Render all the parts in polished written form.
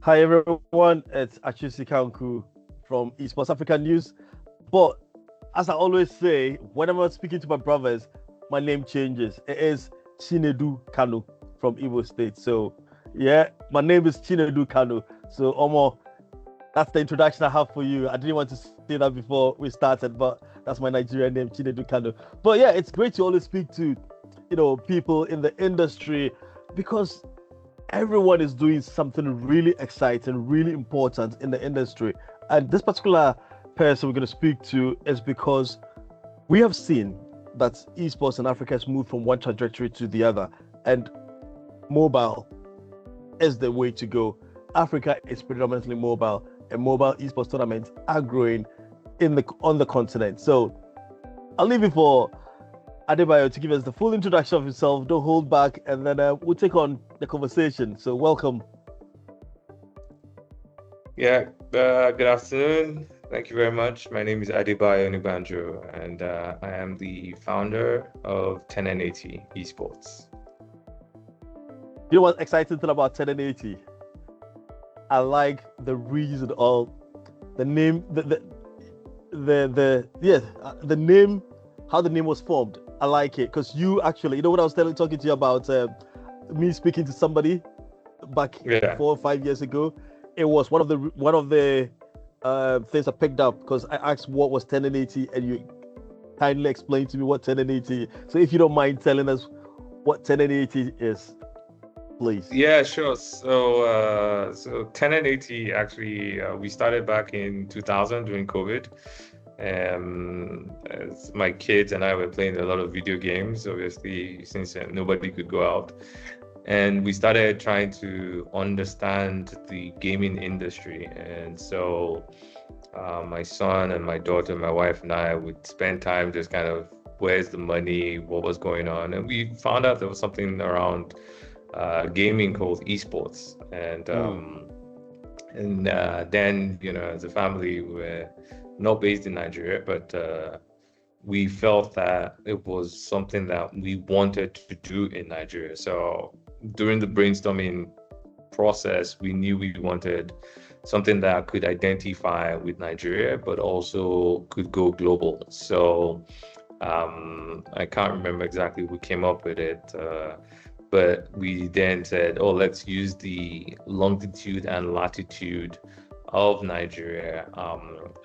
Hi everyone, it's Achusi Kanku from Esports Africa News. But as I always say, whenever I'm speaking to my brothers, my name changes. It is Chinedu Kanu from Igbo State. So yeah, my name is Chinedu Kanu. So Omo, that's the introduction I have for you. I didn't want to say that before we started, but that's my Nigerian name, Chinedu Kanu. But yeah, it's great to always speak to, people in the industry because everyone is doing something really exciting, really important in the industry. And this particular person we're going to speak to is because we have seen that esports in Africa has moved from one trajectory to the other, and mobile is the way to go. Africa is predominantly mobile, and mobile esports tournaments are growing on the continent. So I'll leave it for Adebayo to give us the full introduction of himself. Don't hold back, and then we'll take on the conversation. So welcome. Yeah, good afternoon. Thank you very much. My name is Adebayo Onigbanjo, and I am the founder of 10N8E Esports. You know what's exciting thing about 10N8E? I like the reason of the name, the name, how the name was formed. I like it because you actually, what I was talking to you about me speaking to somebody back 4 or 5 years ago. It was one of the things I picked up because I asked what was 10N8E, and you kindly explained to me what 10N8E. So if you don't mind telling us what 10N8E is, please. Yeah, sure. So 10N8E actually we started back in 2000 during COVID. As my kids and I were playing a lot of video games, obviously, since nobody could go out. And we started trying to understand the gaming industry. And so my son and my daughter, my wife and I would spend time just kind of, where's the money, what was going on? And we found out there was something around gaming called esports. And then, as a family, we're not based in Nigeria, but we felt that it was something that we wanted to do in Nigeria. So during the brainstorming process, we knew we wanted something that could identify with Nigeria, but also could go global. So I can't remember exactly who came up with it, but we then said, let's use the longitude and latitude of Nigeria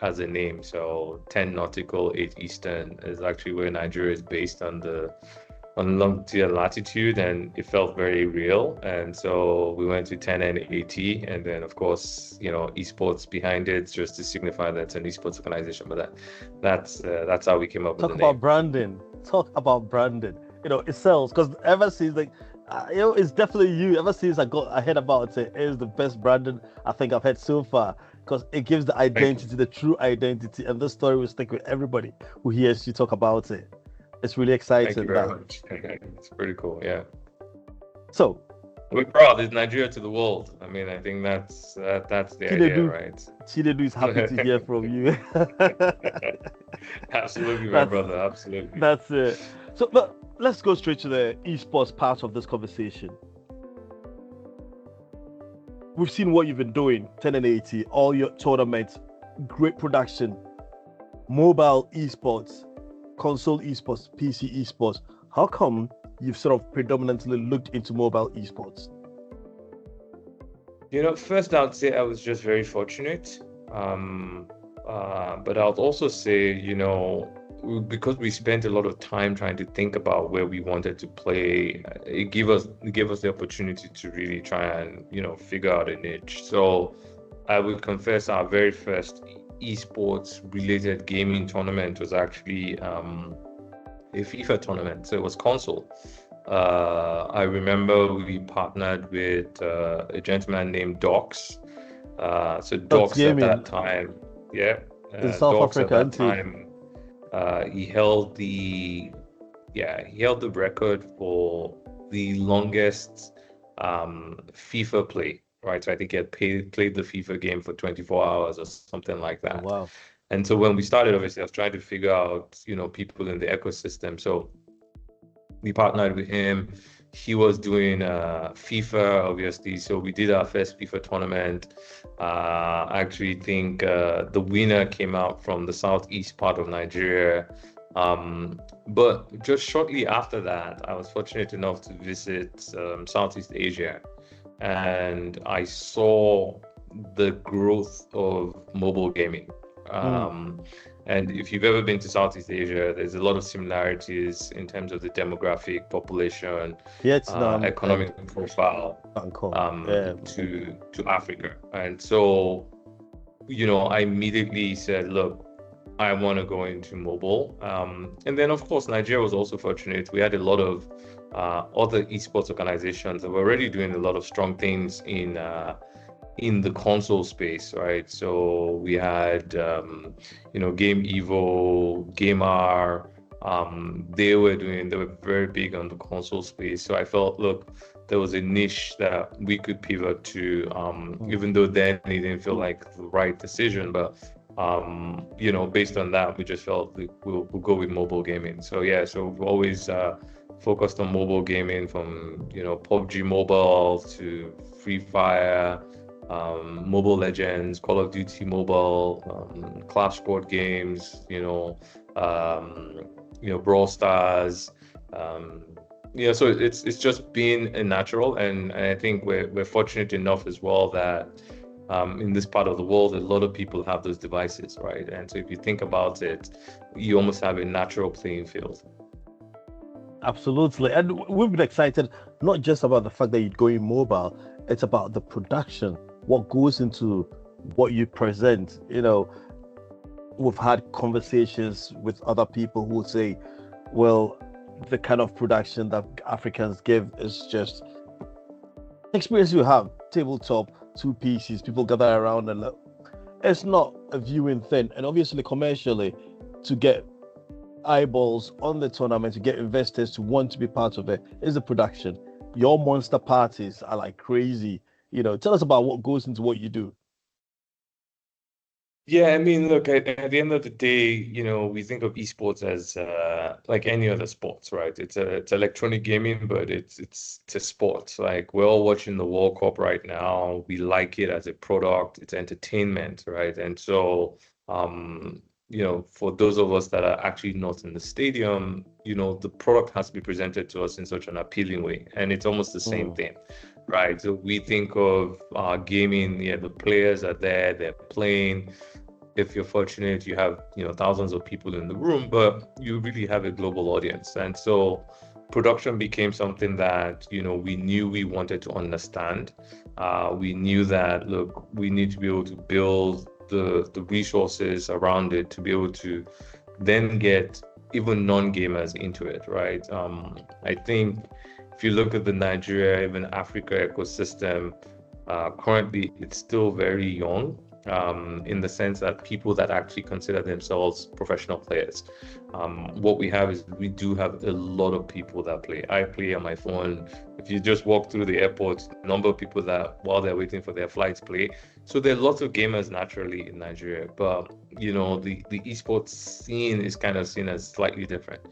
as a name. So 10 nautical, 8 eastern is actually where Nigeria is based on longitude and latitude, and it felt very real. And so we went to 10N8E, and then of course, esports behind it, just to signify that it's an esports organization. But that's how we came up with the name. Talk about branding. It sells because ever since it's definitely you. Ever since I heard about it, is the best branding I think I've had so far because it gives the identity, the true identity, and this story will stick with everybody who hears you talk about it. It's really exciting. Thank you very much. It's pretty cool, yeah. So we're proud. It's Nigeria to the world. I mean, I think that's the idea, right? Chinedu is happy to hear from you. Absolutely, my brother. Absolutely. That's it. So, but let's go straight to the esports part of this conversation. We've seen what you've been doing, 10N8E, all your tournaments, great production, mobile esports, console esports, PC esports. How come you've sort of predominantly looked into mobile esports? First I would say I was just very fortunate. But I would also say, because we spent a lot of time trying to think about where we wanted to play, it gave us the opportunity to really try and, figure out a niche. So I would confess our very first esports related gaming tournament was actually a FIFA tournament. So it was console. I remember we partnered with a gentleman named Docs. So Docs at that time, in South Africa, at that time, he held the record for the longest FIFA play. Right, so I think he had played the FIFA game for 24 hours or something like that. Oh, wow. And so when we started, obviously, I was trying to figure out, people in the ecosystem. So we partnered with him. he was doing FIFA, obviously. So we did our first FIFA tournament. I actually think the winner came out from the southeast part of Nigeria. But just shortly after that, I was fortunate enough to visit Southeast Asia, and I saw the growth of mobile gaming. And if you've ever been to Southeast Asia, there's a lot of similarities in terms of the demographic, population, Vietnam, economic profile to Africa. And so, I immediately said, look, I want to go into mobile. And then, of course, Nigeria was also fortunate. We had a lot of other esports organizations that were already doing a lot of strong things in the console space, right? So we had, Game Evo, Game R. They were very big on the console space. So I felt, look, there was a niche that we could pivot to, even though then it didn't feel like the right decision, but based on that, we just felt like we'll go with mobile gaming. So we've always focused on mobile gaming, from PUBG Mobile to Free Fire, Mobile Legends, Call of Duty Mobile, Clash Squad games, Brawl Stars. So it's just been a natural, and I think we're fortunate enough as well that in this part of the world, a lot of people have those devices, right? And so if you think about it, you almost have a natural playing field. Absolutely. And we've been excited, not just about the fact that you're going mobile, it's about the production, what goes into what you present. We've had conversations with other people who say, well, the kind of production that Africans give is just experience you have, tabletop, 2 pieces, people gather around, and it's not a viewing thing. And obviously commercially, to get eyeballs on the tournament, to get investors to want to be part of it, is the production. Your monster parties are like crazy. Tell us about what goes into what you do. Yeah, I mean, look, at the end of the day, we think of esports as like any other sports, right? It's electronic gaming, but it's a sport. Like, we're all watching the World Cup right now. We like it as a product. It's entertainment, right? And so, for those of us that are actually not in the stadium, the product has to be presented to us in such an appealing way, and it's almost the same thing. Right, so we think of gaming. The players are there, they're playing. If you're fortunate, you have thousands of people in the room, but you really have a global audience. And so production became something that we knew we wanted to understand. We knew that, look, we need to be able to build the resources around it to be able to then get even non-gamers into it, right? I think if you look at the Nigeria, even Africa ecosystem, currently it's still very young, in the sense that people that actually consider themselves professional players. What we have is we do have a lot of people that play. I play on my phone. If you just walk through the airport, number of people that while they're waiting for their flights play. So there are lots of gamers naturally in Nigeria, but the esports scene is kind of seen as slightly different.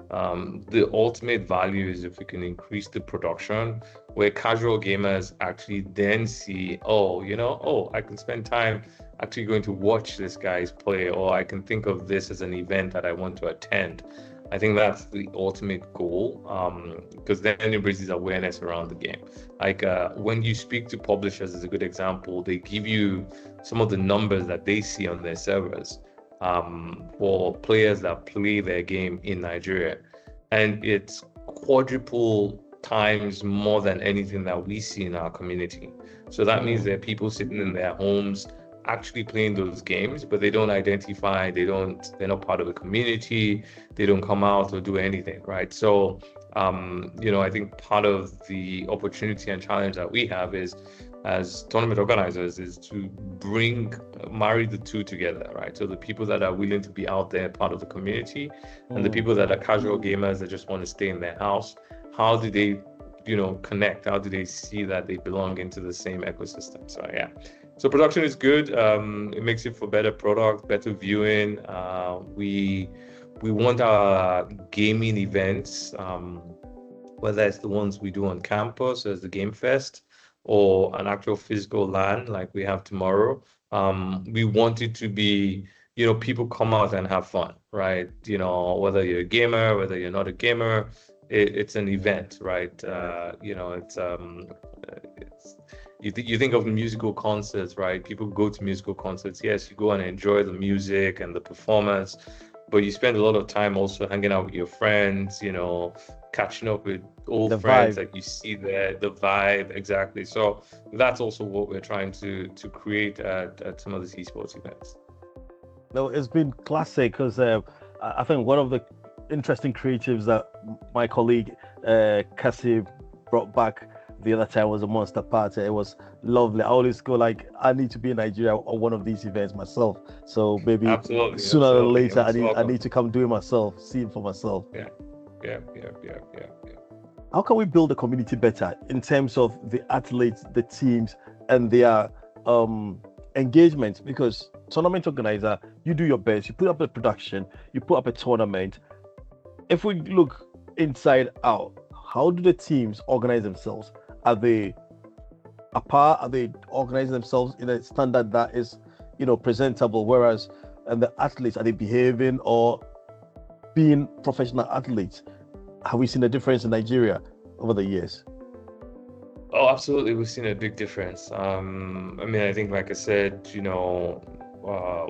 The ultimate value is if we can increase the production, where casual gamers actually then see, I can spend time actually going to watch this guys play, or I can think of this as an event that I want to attend. I think that's the ultimate goal, because then it raises awareness around the game. Like when you speak to publishers, is a good example. They give you some of the numbers that they see on their servers for players that play their game in Nigeria, and it's quadruple times more than anything that we see in our community. So that means there are people sitting in their homes actually playing those games, but they don't identify, they're not part of the community, they don't come out or do anything, right? So I think part of the opportunity and challenge that we have is, as tournament organizers, is to marry the two together, right? So the people that are willing to be out there, part of the community, and the people that are casual gamers that just want to stay in their house, how do they, connect? How do they see that they belong into the same ecosystem? So yeah. So production is good. It makes it for better product, better viewing. We want our gaming events whether it's the ones we do on campus as the Game Fest or an actual physical LAN like we have tomorrow. We want it to be, people come out and have fun, right? Whether you're a gamer, whether you're not a gamer, it's an event, right? You think of musical concerts, right? People go to musical concerts. Yes, you go and enjoy the music and the performance, but you spend a lot of time also hanging out with your friends, catching up with old The friends vibe. that you see there, the vibe, exactly. So that's also what we're trying to create at some of these esports events. No, it's been classic because I think one of the interesting creatives that my colleague Cassie brought back the other time was a Monster Party. It was lovely. I always go like, I need to be in Nigeria on one of these events myself. So maybe Absolutely, sooner or absolutely. later, You're most I welcome. need to come do it myself, see it for myself. Yeah. How can we build the community better in terms of the athletes, the teams, and their engagement? Because tournament organizer, you do your best, you put up a production, you put up a tournament. If we look inside out, how do the teams organize themselves? Are they apart? Are they organizing themselves in a standard that is, presentable? Whereas, and the athletes, are they behaving or being professional athletes? Have we seen a difference in Nigeria over the years? Oh, absolutely. We've seen a big difference. I think, like I said,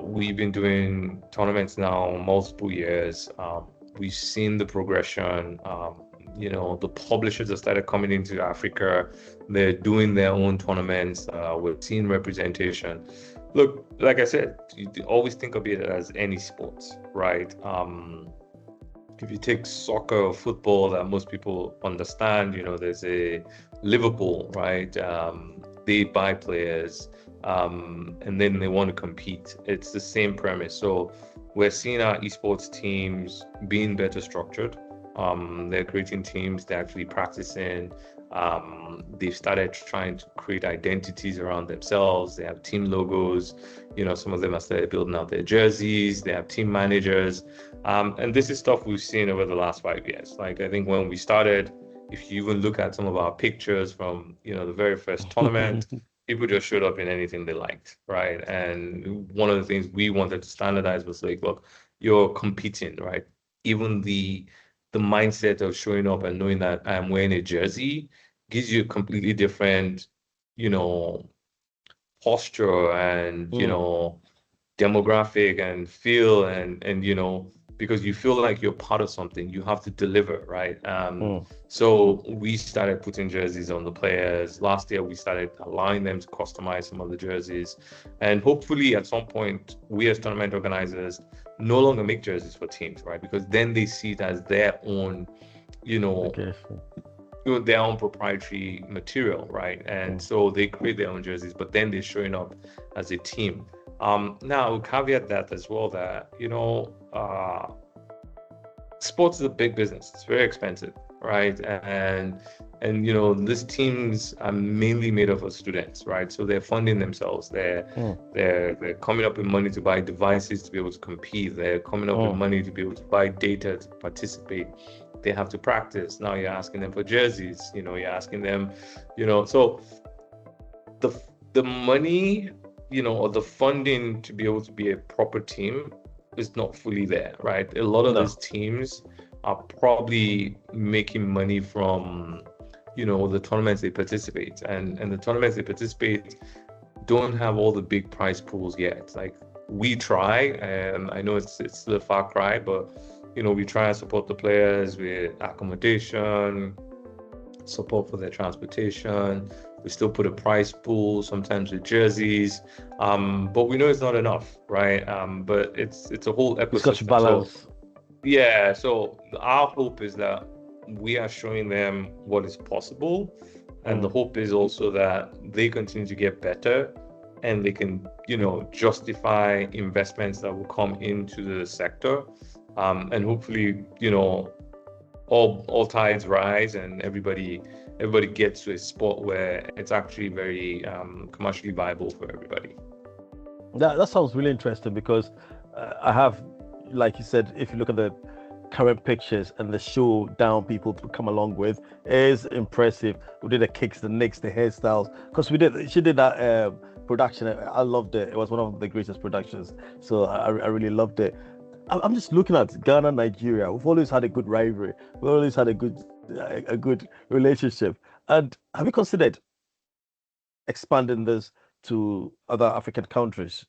we've been doing tournaments now multiple years. We've seen the progression. The publishers have started coming into Africa. They're doing their own tournaments. We're seeing representation. Look, like I said, you always think of it as any sports, right? If you take soccer or football that most people understand, there's a Liverpool, right? They buy players, and then they want to compete. It's the same premise. So we're seeing our esports teams being better structured. They're creating teams, they're actually practicing. They've started trying to create identities around themselves. They have team logos. Some of them have started building out their jerseys. They have team managers. And this is stuff we've seen over the last 5 years. Like, I think when we started, if you even look at some of our pictures from, the very first tournament, people just showed up in anything they liked, right? And one of the things we wanted to standardize was like, look, you're competing, right? Even the mindset of showing up and knowing that I'm wearing a jersey gives you a completely different, posture and, demographic and feel and because you feel like you're part of something, you have to deliver, right? So we started putting jerseys on the players. Last year, we started allowing them to customize some of the jerseys. And hopefully at some point, we as tournament organizers no longer make jerseys for teams, right? Because then they see it as their own, Okay. their own proprietary material, right? And so they create their own jerseys, but then they're showing up as a team. Now, I'll caveat that as well that, sports is a big business. It's very expensive, right? And these teams are mainly made up of students, right? So they're funding themselves. They're coming up with money to buy devices to be able to compete. They're coming up with money to be able to buy data to participate. They have to practice. Now you're asking them for jerseys. You're asking them, so the money, or the funding to be able to be a proper team is not fully there, right? A lot of these teams are probably making money from, the tournaments they participate, and the tournaments they participate don't have all the big prize pools yet. Like, we try, and I know it's still a far cry, but we try and support the players with accommodation, support for their transportation. We still put a prize pool, sometimes with jerseys, but we know it's not enough, right? But it's a whole ecosystem. It's got to balance. So our hope is that we are showing them what is possible, and the hope is also that they continue to get better, and they can, justify investments that will come into the sector, and hopefully, all tides rise and everybody gets to a spot where it's actually very commercially viable for everybody. That sounds really interesting because I have, like you said, if you look at the current pictures and the showdown people come along with is impressive. We did the kicks, the nicks, the hairstyles, because she did that production. I loved it. It was one of the greatest productions, so I really loved it. I'm just looking at Ghana, Nigeria. We've always had a good rivalry. We've always had a good relationship. And have you considered expanding this to other African countries?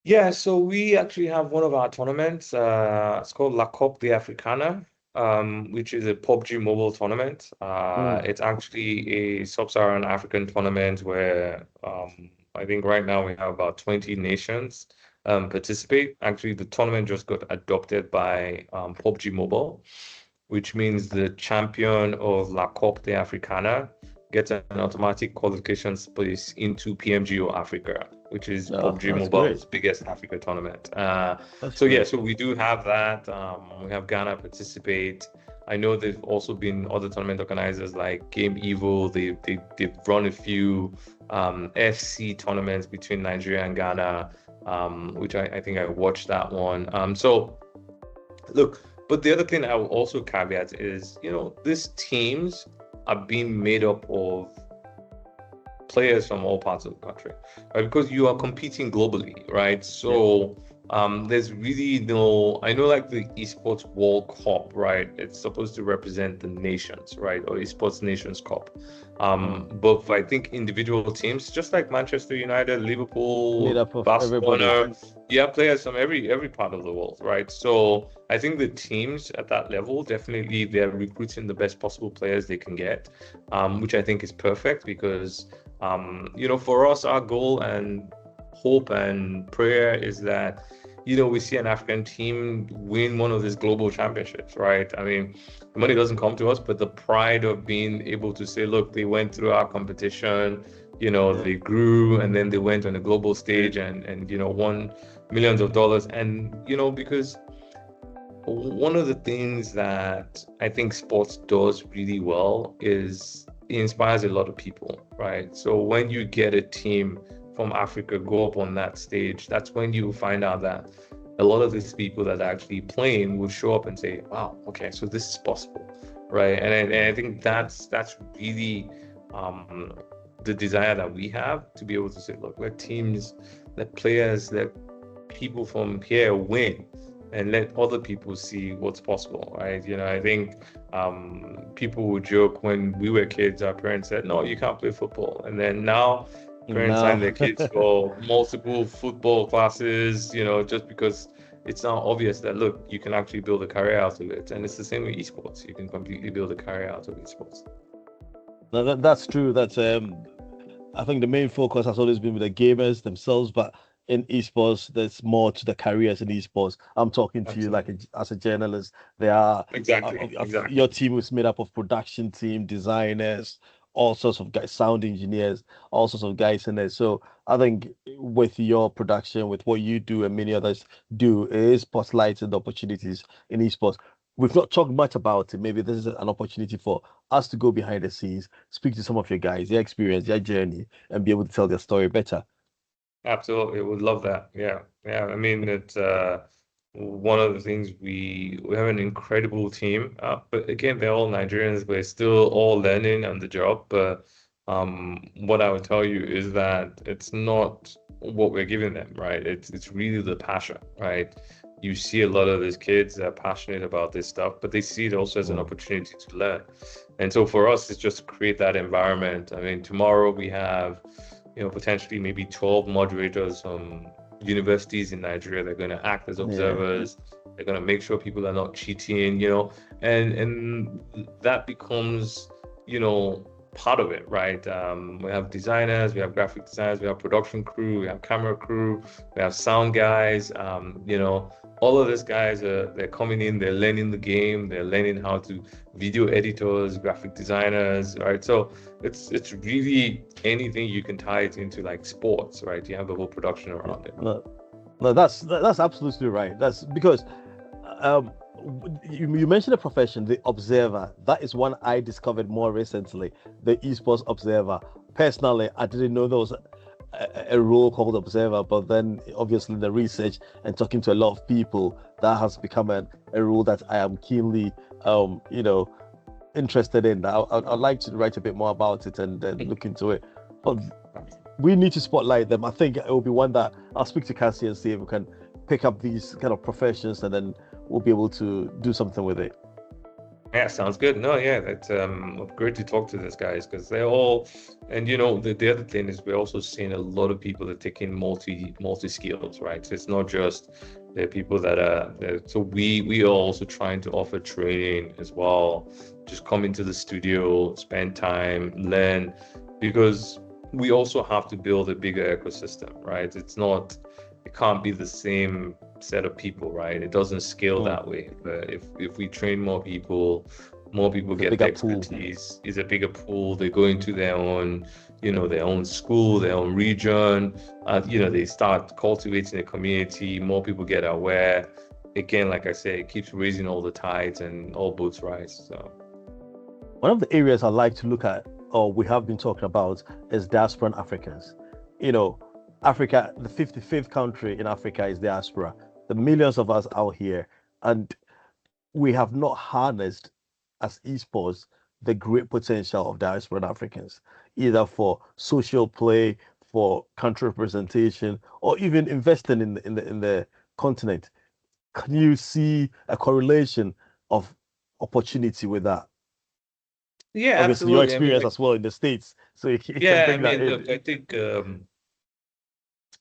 Yeah, so we actually have one of our tournaments. It's called La Coupe de Africana, which is a PUBG mobile tournament. It's actually a sub-Saharan African tournament where I think right now we have about 20 nations participate. Actually, the tournament just got adopted by PUBG Mobile, which means the champion of La Coupe de Africana gets an automatic qualification space into PMGO Africa, which is PUBG Mobile's biggest Africa tournament. So we do have that. We have Ghana participate. I know there've also been other tournament organizers like Game Evil. They've run a few FC tournaments between Nigeria and Ghana, which I think I watched that one. So look, but the other thing I will also caveat is, these teams are being made up of players from all parts of the country, right? Because you are competing globally, right? So there's really I know like the Esports World Cup, right? It's supposed to represent the nations, right? Or Esports Nations Cup. But I think individual teams, just like Manchester United, Liverpool, Barcelona, players from every part of the world, right? So I think the teams at that level, definitely they're recruiting the best possible players they can get, which I think is perfect because, for us, our goal and hope and prayer is that, we see an African team win one of these global championships, right? I mean, the money doesn't come to us, but the pride of being able to say, look, they went through our competition, they grew, and then they went on a global stage and won millions of dollars. And, because one of the things that I think sports does really well is it inspires a lot of people, right? So when you get a team from Africa go up on that stage, that's when you find out that a lot of these people that are actually playing will show up and say, wow, okay, so this is possible, right? And I think that's really the desire that we have to be able to say, look, let teams, let players, let people from here win and let other people see what's possible, right? I think people would joke when we were kids, our parents said, no, you can't play football. And then now parents sign their kids for multiple football classes, just because it's now obvious that, look, you can actually build a career out of it. And it's the same with esports. You can completely build a career out of esports. No, that's true. That's I think the main focus has always been with the gamers themselves, but in esports, there's more to the careers in esports. I'm talking to you like as a journalist. There are exactly. Your team is made up of production team, designers, all sorts of guys, sound engineers, all sorts of guys in there. So I think with your production, with what you do and many others do, it is spotlighting the opportunities in esports. We've not talked much about it. Maybe this is an opportunity for us to go behind the scenes, speak to some of your guys, their experience, their journey, and be able to tell their story better. Absolutely, would love that. Yeah. I mean, it's one of the things we have an incredible team, but again, they're all Nigerians. We're still all learning on the job. But what I would tell you is that it's not what we're giving them, right? It's really the passion, right? You see a lot of these kids that are passionate about this stuff, but they see it also as an opportunity to learn. And so for us, it's just to create that environment. I mean, tomorrow we have, potentially maybe 12 moderators from universities in Nigeria. They're going to act as observers. They're going to make sure people are not cheating, and that becomes, part of it, right? We have designers, we have graphic designers, we have production crew, we have camera crew, we have sound guys, all of these guys they're coming in, they're learning the game, they're learning how to video editors, graphic designers, right? So it's really anything you can tie it into like sports, right? You have the whole production around it. No, that's absolutely right. That's because you mentioned the profession, the observer. That is one I discovered more recently, the esports observer. Personally, I didn't know there was a role called observer, but then obviously the research and talking to a lot of people, that has become a role that I am keenly, interested in. I'd like to write a bit more about it and look into it. But we need to spotlight them. I think it will be one that I'll speak to Cassie and see if we can pick up these kind of professions, and then we'll be able to do something with it. Yeah, sounds good. No, yeah, that's great to talk to these guys because they're all, and the other thing is we're also seeing a lot of people that are taking multi skills, right? So it's not just the people that are there. So we are also trying to offer training as well. Just come into the studio, spend time, learn, because we also have to build a bigger ecosystem, right? It can't be the same set of people, right? It doesn't scale that way. But if we train more people get the expertise. It's a bigger pool. They go into their own, their own school, their own region. They start cultivating a community. More people get aware. Again, like I say, it keeps raising all the tides and all boats rise. So one of the areas I like to look at, or we have been talking about, is diasporan Africans. Africa, the 55th country in Africa is diaspora. The millions of us out here, and we have not harnessed as esports the great potential of diasporan Africans, either for social play, for country representation, or even investing in the continent. Can you see a correlation of opportunity with that? Yeah, obviously your absolutely. experience as well in the States, so you can Yeah, bring that in. look,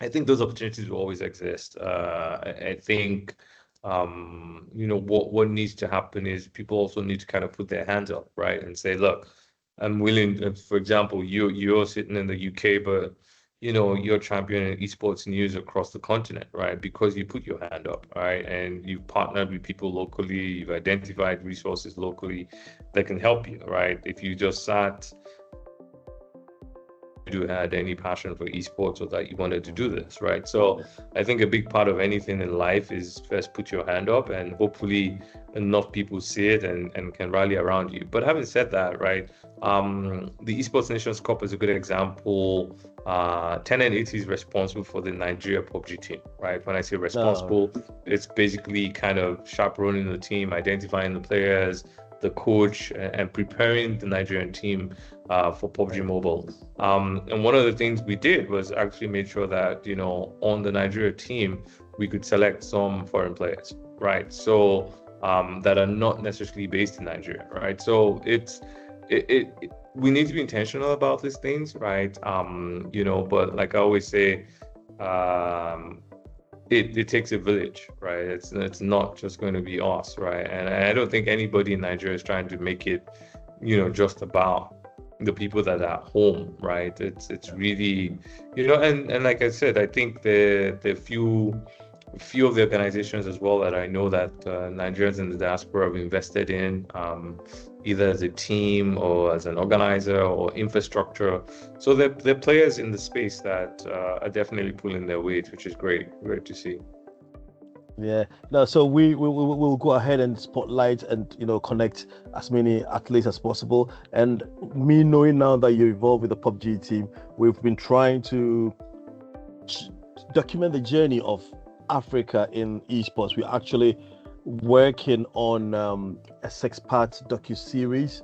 I think those opportunities will always exist. I think what needs to happen is people also need to kind of put their hands up, right, and say, look, I'm willing. For example, you're sitting in the UK, but you're championing esports news across the continent, right? Because you put your hand up, right, and you've partnered with people locally, you've identified resources locally that can help you, right? If you just sat you had any passion for esports or that you wanted to do this, right? So I think a big part of anything in life is first put your hand up, and hopefully enough people see it and can rally around you. But having said that, right, the Esports Nations Cup is a good example. 10N8E is responsible for the Nigeria PUBG team, right? When I say responsible, it's basically kind of chaperoning the team, identifying the players, the coach, and preparing the Nigerian team for PUBG Mobile. And one of the things we did was actually made sure that, on the Nigeria team, we could select some foreign players, right? So that are not necessarily based in Nigeria, right? So we need to be intentional about these things, right? But like I always say, it takes a village, right? It's not just going to be us, right? And I don't think anybody in Nigeria is trying to make it, just about the people that are at home, right? It's really, and like I said, I think the few of the organizations as well that I know that Nigerians in the diaspora have invested in, either as a team or as an organizer or infrastructure. So they're players in the space that are definitely pulling their weight, which is great to see. Yeah, no, so we'll go ahead and spotlight and connect as many athletes as possible. And me knowing now that you're involved with the PUBG team, we've been trying to document the journey of Africa in esports. We're actually working on a 6-part docu-series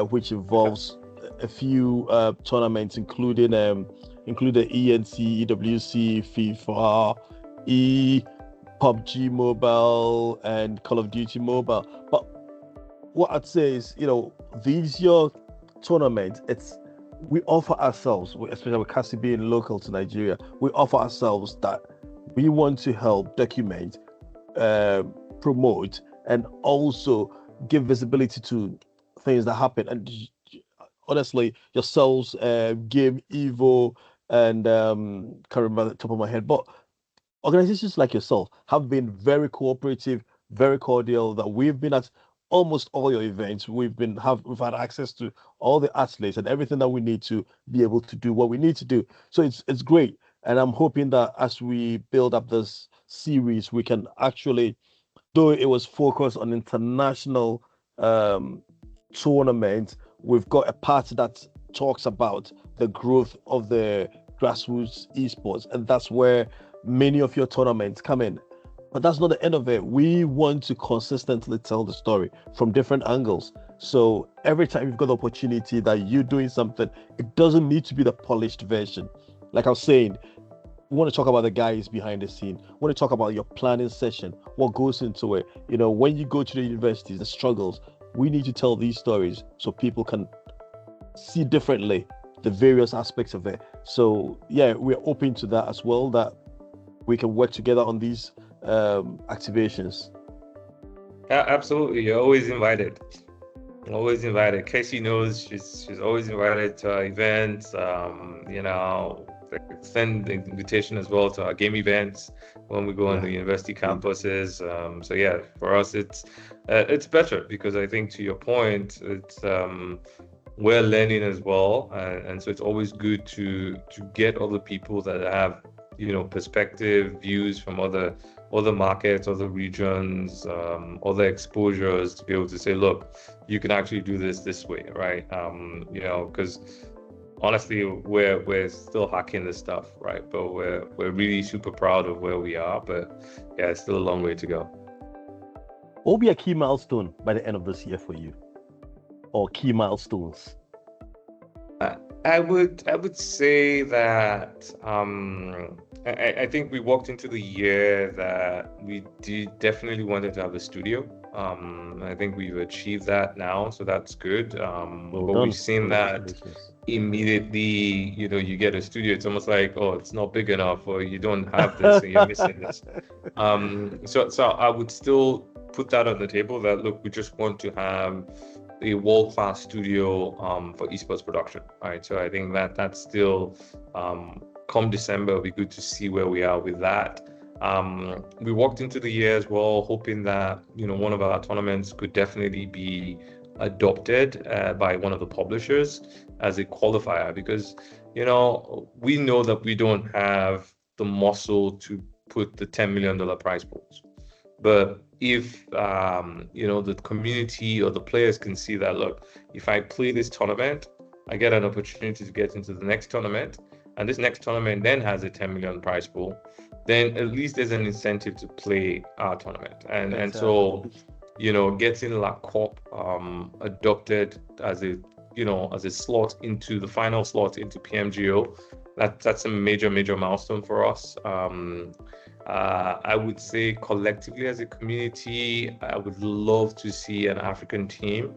which involves a few tournaments, including EAN, EWC, FIFA, PUBG Mobile, and Call of Duty Mobile. But what I'd say is, these your tournaments, we offer ourselves, especially with Cassie being local to Nigeria, we offer ourselves that we want to help document, promote, and also give visibility to things that happen. And honestly, yourselves, Game, Evo, and can't remember the top of my head, but organizations like yourself have been very cooperative, very cordial, that we've been at almost all your events. We've had access to all the athletes and everything that we need to be able to do what we need to do. So it's great. And I'm hoping that as we build up this series, we can actually, though it was focused on international tournaments, we've got a part that talks about the growth of the grassroots esports, and that's where many of your tournaments come in. But that's not the end of it. We want to consistently tell the story from different angles. So every time you've got the opportunity that you're doing something, it doesn't need to be the polished version. Like I was saying, we want to talk about the guys behind the scene. We want to talk about your planning session, what goes into it. You know, when you go to the universities, the struggles. We need to tell these stories so people can see differently the various aspects of it. So yeah, we're open to that as well, that we can work together on these activations. Yeah, absolutely. You're always invited. Always invited. Casey knows she's always invited to our events. You know, send the invitation as well to our game events when we go on the university campuses. So yeah, for us it's better because I think to your point, it's we're learning as well, and so it's always good to get other people that have, you know, perspective, views from other markets, other regions, other exposures, to be able to say, look, you can actually do this way, right? You know, because honestly, we're still hacking this stuff, right? But we're really super proud of where we are. But yeah, it's still a long way to go. What will be a key milestone by the end of this year for you, or key milestones? I would say that I think we walked into the year that we definitely wanted to have a studio. I think we've achieved that now, so that's good. But we've seen that immediately, you know, you get a studio, it's almost like, oh, it's not big enough, or you don't have this, and you're missing this. So I would still put that on the table, that look, we just want to have a world-class studio for esports production. All right, so I think that's still come December, it'll be good to see where we are with that. We walked into the year as well hoping that, you know, one of our tournaments could definitely be adopted by one of the publishers as a qualifier, because, you know, we know that we don't have the muscle to put the $10 million prize pools. But if you know, the community or the players can see that, look, if I play this tournament, I get an opportunity to get into the next tournament, and this next tournament then has a 10 million prize pool, then at least there's an incentive to play our tournament. And so, you know, getting La Corp adopted as a, you know, as a slot into the final slot into PMGO, that's a major milestone for us. I would say collectively as a community, I would love to see an African team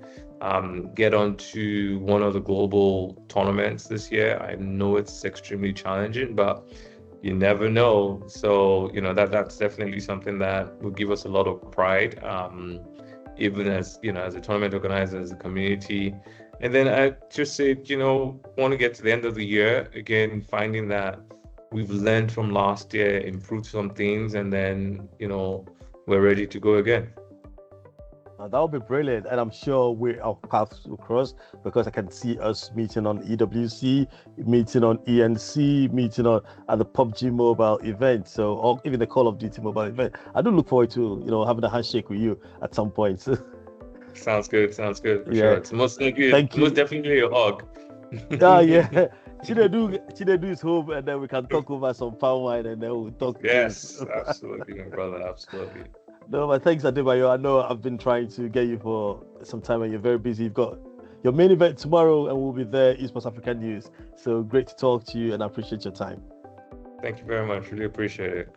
get onto one of the global tournaments this year. I know it's extremely challenging, but you never know. So, you know, that's definitely something that will give us a lot of pride, even as, you know, as a tournament organizer, as a community. And then I just say, you know, want to get to the end of the year, again, finding that we've learned from last year, improved some things, and then, you know, we're ready to go again. That would be brilliant, and I'm sure our paths will cross, because I can see us meeting on EWC, meeting on ENC, meeting at the PUBG mobile event, so, or even the Call of Duty mobile event. I do look forward to, you know, having a handshake with you at some point. Sounds good. For sure. It's most definitely a hug. Yeah. Chinedu is home, and then we can talk over some palm wine, and then we'll talk. Yes, absolutely, my brother, absolutely. No, but thanks, Adebayo. I know I've been trying to get you for some time, and you're very busy. You've got your main event tomorrow, and we'll be there, Esports Africa News. So great to talk to you, and I appreciate your time. Thank you very much. Really appreciate it.